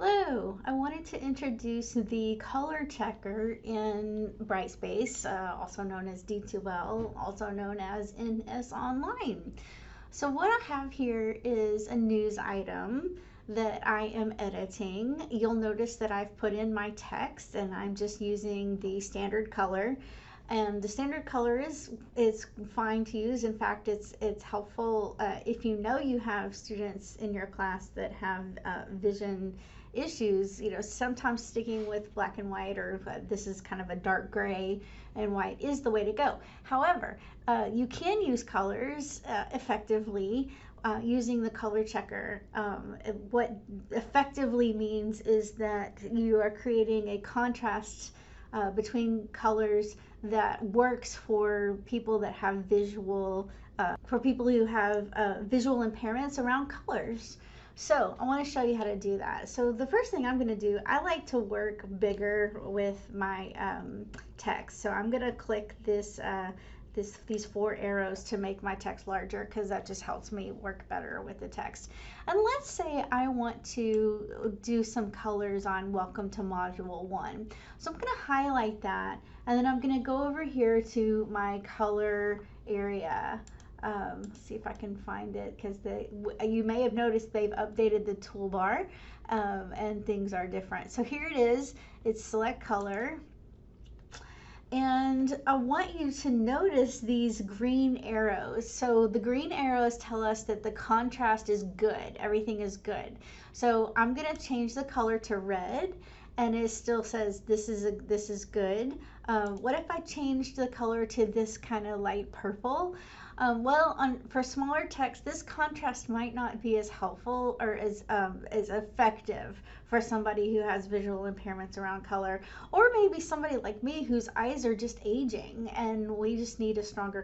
Hello, I wanted to introduce the color checker in Brightspace, also known as D2L, also known as NS Online. So what I have here is a news item that I am editing. You'll notice that I've put in my text and I'm just using the standard color. And the standard color is fine to use. In fact, it's helpful if you know you have students in your class that have vision issues. You know, sometimes sticking with black and white, or this is kind of a dark gray and white, is the way to go. However, you can use colors effectively using the color checker. What effectively means is that you are creating a contrast between colors that works for people that have for people who have visual impairments around colors. So I want to show you how to do that. So the first thing I'm going to do, I like to work bigger with my text. So I'm going to click these four arrows to make my text larger, because that just helps me work better with the text. And let's say I want to do some colors on Welcome to Module 1. So I'm going to highlight that, and then I'm going to go over here to my color area. See if I can find it, because you may have noticed they've updated the toolbar and things are different. So here it is. It's select color. And I want you to notice these green arrows. So the green arrows tell us that the contrast is good. Everything is good. So I'm going to change the color to red, and it still says this is good. What if I changed the color to this kind of light purple? For smaller text, this contrast might not be as helpful or as effective for somebody who has visual impairments around color, or maybe somebody like me whose eyes are just aging and we just need a stronger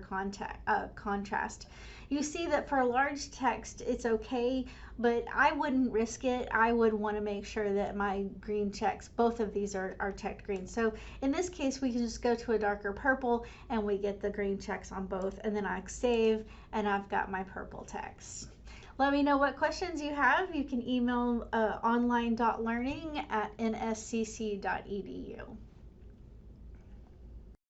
contrast. You see that for large text, it's okay, but I wouldn't risk it. I would want to make sure that my green checks, both of these are checked green. So in this case, we can just go to a darker purple and we get the green checks on both, and then I save and I've got my purple text. Let me know what questions you have. You can email online.learning@nscc.edu.